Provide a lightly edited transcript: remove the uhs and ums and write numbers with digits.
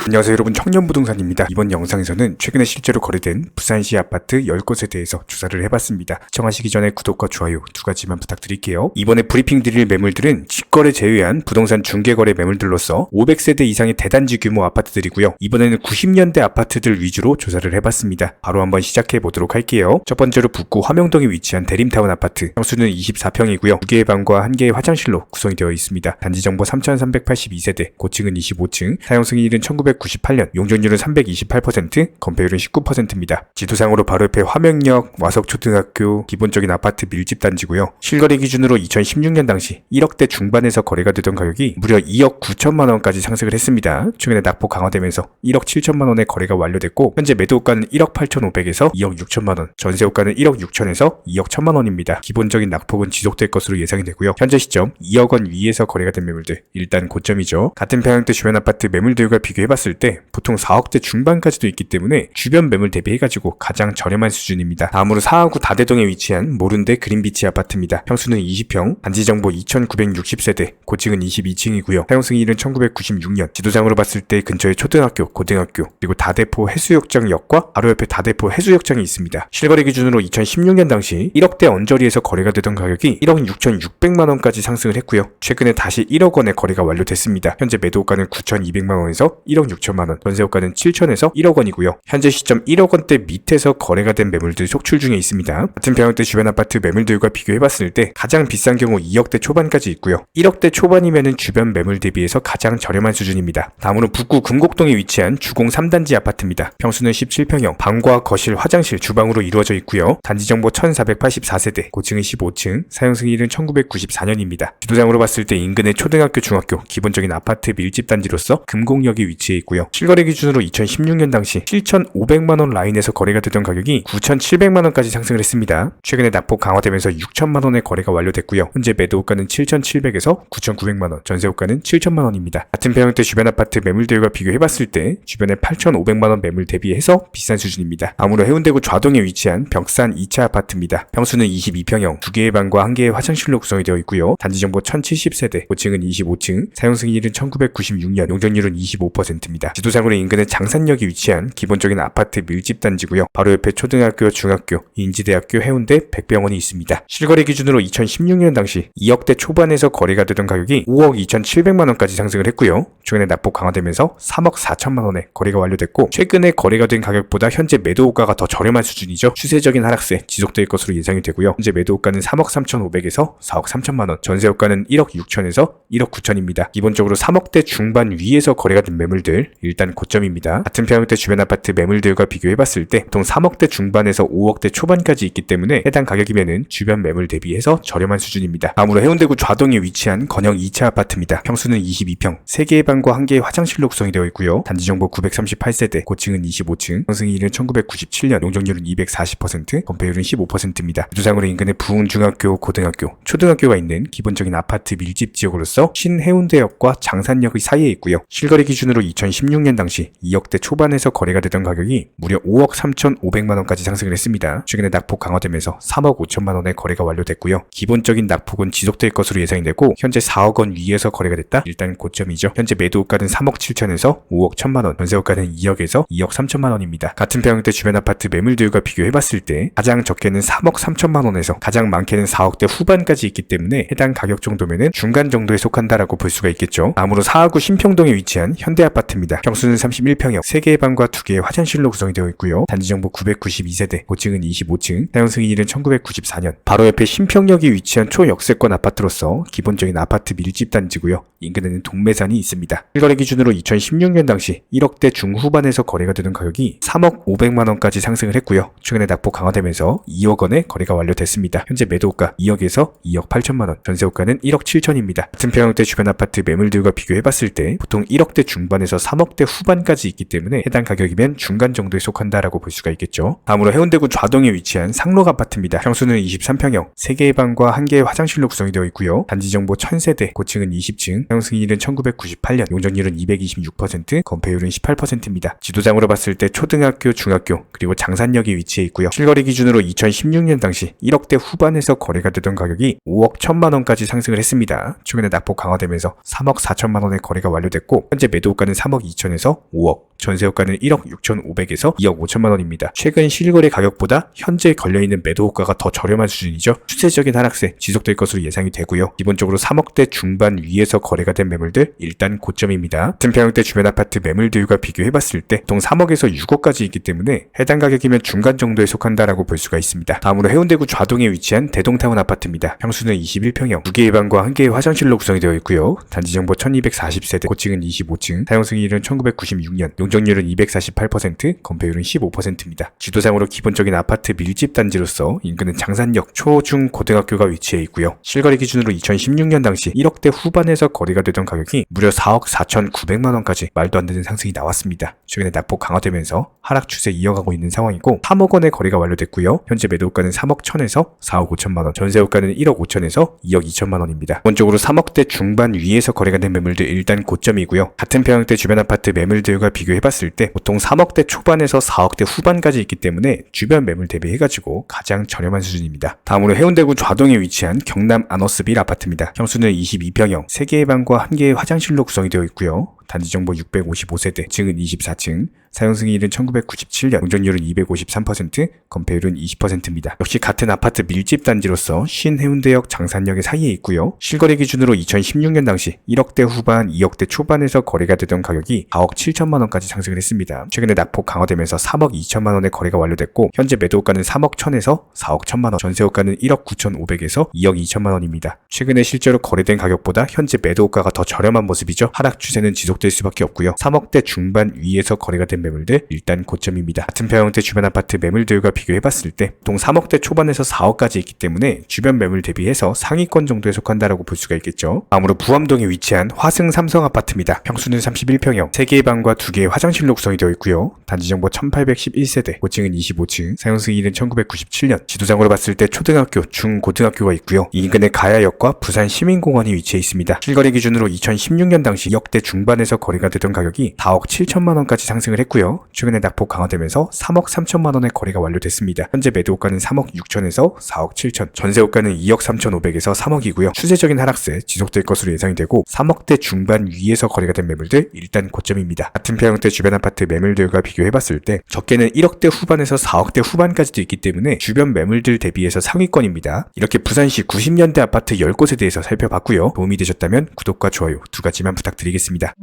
안녕하세요 여러분, 청년부동산입니다. 이번 영상에서는 최근에 실제로 거래된 부산시 아파트 10곳에 대해서 조사를 해봤습니다. 시청하시기 전에 구독과 좋아요 두 가지만 부탁드릴게요. 이번에 브리핑 드릴 매물들은 직거래 제외한 부동산 중개거래 매물들로서 500세대 이상의 대단지 규모 아파트들이고요. 이번에는 90년대 아파트들 위주로 조사를 해봤습니다. 바로 한번 시작해 보도록 할게요. 첫 번째로 북구 화명동에 위치한 대림타운 아파트, 평수는 24평이고요. 2개의 방과 1개의 화장실로 구성이 되어 있습니다. 단지 정보 3382세대, 고층은 25층, 사용 승인일은 1998년, 용적률은 328%, 건폐율은 19%입니다. 지도상으로 바로 옆에 화명역, 와석초등학교, 기본적인 아파트 밀집 단지고요. 실거래 기준으로 2016년 당시 1억대 중반에서 거래가 되던 가격이 무려 2억 9천만 원까지 상승을 했습니다. 최근에 낙폭 강화되면서 1억 7천만 원에 거래가 완료됐고, 현재 매도가는 1억 8,500에서 2억 6천만 원, 전세호가는 1억 6천에서 2억 1천만 원입니다. 기본적인 낙폭은 지속될 것으로 예상이 되고요. 현재 시점 2억 원 위에서 거래가 된 매물들, 일단 고점이죠. 같은 평형대 주변 아파트 매물들과 비교해봤을 때 보통 4억대 중반까지도 있기 때문에 주변 매물 대비해가지고 가장 저렴한 수준입니다. 다음으로 사하구 다대동에 위치한 모른대 그린비치 아파트입니다. 평수는 20평, 단지 정보 2960세대, 고층은 22층이고요. 사용 승인일은 1996년, 지도상으로 봤을 때 근처에 초등학교, 고등학교, 그리고 다대포 해수욕장역과 바로 옆에 다대포 해수욕장이 있습니다. 실거래 기준으로 2016년 당시 1억대 언저리에서 거래가 되던 가격이 1억 6,600만 원까지 상승을 했고요. 최근에 다시 1억 원에 거래가 완료됐습니다. 현재 매도가는 9,200만 원에서 1억 6천만 원, 전세호가는 7천에서 1억 원이고요. 현재 시점 1억 원대 밑에서 거래가 된 매물들 속출 중에 있습니다. 같은 평형대 주변 아파트 매물들과 비교해봤을 때 가장 비싼 경우 2억대 초반까지 있고요. 1억대 초반이면은 주변 매물 대비해서 가장 저렴한 수준입니다. 다음으로 북구 금곡동에 위치한 주공 3단지 아파트입니다. 평수는 17평형, 방과 거실, 화장실, 주방으로 이루어져 있고요. 단지 정보 1484세대, 고층은 15층, 사용 승인일은 1994년입니다. 지도상으로 봤을 때 인근의 초등학교, 중학교, 기본적인 아파트 밀집 단지로서 금곡역이 위치해 있고요. 실거래 기준으로 2016년 당시 7,500만 원 라인에서 거래가 되던 가격이 9,700만 원까지 상승을 했습니다. 최근에 낙폭 강화되면서 6천만 원의 거래가 완료됐고요. 현재 매도가는 7,700에서 9,900만 원, 전세호가는 7천만 원입니다. 같은 평형대 주변 아파트 매물들과 비교해봤을 때 주변에 8,500만 원 매물 대비해서 비싼 수준입니다. 다음으로 해운대구 좌동에 위치한 벽산 2차 아파트입니다. 평수는 22평형, 2개의 방과 1개의 화장실로 구성이 되어 있고요. 단지 정보 1070세대, 고층은 25층, 사용 승인일은 1996년, 용적률은 25%입니다. 지도상으로 인근의 장산역이 위치한 기본적인 아파트 밀집 단지고요. 바로 옆에 초등학교, 중학교, 인지대학교, 해운대, 백병원이 있습니다. 실거래 기준으로 2016년 당시 2억대 초반에서 거래가 되던 가격이 5억 2,700만 원까지 상승을 했고요. 최근에 낙폭 강화되면서 3억 4천만 원에 거래가 완료됐고, 최근에 거래가 된 가격보다 현재 매도가가 더 저렴한 수준이죠. 추세적인 하락세 지속될 것으로 예상이 되고요. 현재 매도가는 3억 3,500에서 4억 3천만 원, 전세호가는 1억 6천에서 1억 9천입니다. 기본적으로 3억대 중반 위에서 거래가 된 매물들, 일단 고점입니다. 같은 평형대 주변 아파트 매물들과 비교해봤을 때 보통 3억대 중반에서 5억대 초반까지 있기 때문에 해당 가격이면은 주변 매물 대비해서 저렴한 수준입니다. 다음으로 해운대구 좌동에 위치한 건영 2차 아파트입니다. 평수는 22평, 3개의 방과 1개의 화장실로 구성이 되어 있고요. 단지 정보 938세대, 고층은 25층, 상승일은 1997년, 용적률은 240%, 건폐율은 15%입니다. 주상으로 인근의 부흥중학교, 고등학교, 초등학교가 있는 기본적인 아파트 밀집 지역으로서 신해운대역과 장산역의 사이에 있고요. 실거래 기준으로 2016년 당시 2억대 초반에서 거래가 되던 가격이 무려 5억 3,500만 원까지 상승을 했습니다. 최근에 낙폭 강화되면서 3억 5천만 원의 거래가 완료됐고요. 기본적인 낙폭은 지속될 것으로 예상이 되고, 현재 4억 원 위에서 거래가 됐다? 일단 고점이죠. 현재 매도가는 3억 7천에서 5억 1천만 원, 전세호가는 2억에서 2억 3천만 원입니다. 같은 평형대 주변 아파트 매물들과 비교해봤을 때 가장 적게는 3억 3천만 원에서 가장 많게는 4억대 후반까지 있기 때문에 해당 가격 정도면은 중간 정도에 속한다라고 볼 수가 있겠죠. 다음으로 사하구 신평동에 위치한 현대아파트입니다. 평수는 31평형, 3개의 방과 2개의 화장실로 구성이 되어 있고요. 단지 정보 992세대, 고층은 25층, 사용 승인일은 1994년, 바로 옆에 신평역이 위치한 초역세권 아파트로서 기본적인 아파트 밀집 단지고요. 인근에는 동매산이 있습니다. 실거래 기준으로 2016년 당시 1억대 중후반에서 거래가 되던 가격이 3억 500만 원까지 상승을 했고요. 최근에 낙폭 강화되면서 2억 원에 거래가 완료됐습니다. 현재 매도가 2억에서 2억 8천만 원, 전세호가는 1억 7천입니다. 같은 평형대 주변 아파트 매물들과 비교해봤을 때 보통 1억대 중반에서 3억대 후반까지 있기 때문에 해당 가격이면 중간 정도에 속한다라고 볼 수가 있겠죠. 다음으로 해운대구 좌동에 위치한 상록 아파트입니다. 평수는 23평형, 3개의 방과 1개의 화장실로 구성이 되어 있고요. 단지 정보 1000세대, 고층은 20층, 사용 승인일은 1998년, 용적률은 226%, 건폐율은 18%입니다. 지도상으로 봤을 때 초등학교, 중학교, 그리고 장산역이 위치해 있고요. 실거래 기준으로 2016년 당시 1억대 후반에서 거래가 되던 가격이 5억 1천만 원까지 상승을 했습니다. 최근에 낙폭 강화되면서 3억 4천만 원의 거래가 완료됐고, 현재 매도가는 3억 3억 2천에서 5억, 전세호가는 1억 6,500에서 2억 5천만 원입니다. 최근 실거래 가격보다 현재 걸려있는 매도 호가가 더 저렴한 수준이죠. 추세적인 하락세 지속될 것으로 예상이 되고요. 기본적으로 3억대 중반 위에서 거래가 된 매물들 일단 고점입니다. 같은 평형대 주변 아파트 매물들과 비교해봤을 때 보통 3억에서 6억까지 있기 때문에 해당 가격이면 중간 정도에 속한다라고 볼 수가 있습니다. 다음으로 해운대구 좌동에 위치한 대동타운 아파트입니다. 평수는 21평형, 2개의 방과 1개의 화장실로 구성이 되어 있고요. 단지 정보 1240세대, 고층은 25층, 사용 승인일은 1996년, 용적률은 248%, 건폐율은 15%입니다. 지도상으로 기본적인 아파트 밀집 단지로서 인근은 장산역, 초, 중, 고등학교가 위치해 있고요. 실거래 기준으로 2016년 당시 1억대 후반에서 거래가 되던 가격이 무려 4억 4,900만 원까지 말도 안 되는 상승이 나왔습니다. 최근에 낙폭 강화되면서 하락 추세 이어가고 있는 상황이고 3억 원의 거래가 완료됐고요. 현재 매도가는 3억 1천에서 4억 5천만 원, 전세호가는 1억 5천에서 2억 2천만 원입니다. 기본적으로 3억대 중반 위에서 거래가 된 매물들 일단 고점이고요. 같은 평형대 주변 아파트 매물들과 비교해봤을 때 보통 3억대 초반에서 4억대 후반까지 있기 때문에 주변 매물 대비해가지고 가장 저렴한 수준입니다. 다음으로 해운대구 좌동에 위치한 경남 아너스빌 아파트입니다. 평수는 22평형, 3개의 방과 1개의 화장실로 구성이 되어 있고요. 단지 정보 655세대, 층은 24층, 사용 승인일은 1997년, 용적률은 253%, 건폐율은 20%입니다. 역시 같은 아파트 밀집 단지로서 신해운대역 장산역의 사이에 있고요. 실거래 기준으로 2016년 당시 1억대 후반, 2억대 초반에서 거래가 되던 가격이 4억 7천만 원까지 상승을 했습니다. 최근에 낙폭 강화되면서 3억 2천만 원의 거래가 완료됐고 현재 매도가는 3억 1천에서 4억 1천만 원, 전세호가는 1억 9,500에서 2억 2천만 원입니다. 최근에 실제로 거래된 가격보다 현재 매도가가 더 저렴한 모습이죠. 하락 추세는 지속될 수밖에 없고요. 3억대 중반 위에서 거래가 된 매물들 일단 고점입니다. 같은 평형대 주변 아파트 매물들과 비교해봤을 때 보통 3억대 초반에서 4억까지 있기 때문에 주변 매물 대비해서 상위권 정도에 속한다라고 볼 수가 있겠죠. 다음으로 부암동에 위치한 화승 삼성 아파트입니다. 평수는 31평형, 3개의 방과 2개의 화장실로 구성이 되어 있고요. 단지 정보 1811세대, 고층은 25층, 사용 승인일은 1997년, 지도상으로 봤을 때 초등학교, 중, 고등학교가 있고요. 인근에 가야역과 부산 시민공원이 위치해 있습니다. 실거래 기준으로 2016년 당시 2억대 중반에서 거래가 되던 가격이 4억 7천만 원까지 상승을 했고요. 최근에 낙폭 강화되면서 3억 3천만 원의 거래가 완료됐습니다. 현재 매도가는 3억 6천에서 4억 7천, 전세호가는 2억 3,500에서 3억이고요. 추세적인 하락세 지속될 것으로 예상이 되고 3억대 중반 위에서 거래가 된 매물들 일단 고점입니다. 같은 평형대 주변 아파트 매물들과 비교해봤을 때 적게는 1억대 후반에서 4억대 후반까지도 있기 때문에 주변 매물들 대비해서 상위권입니다. 이렇게 부산시 90년대 아파트 10곳에 대해서 살펴봤고요. 도움이 되셨다면 구독과 좋아요 두 가지만 부탁드리겠습니다.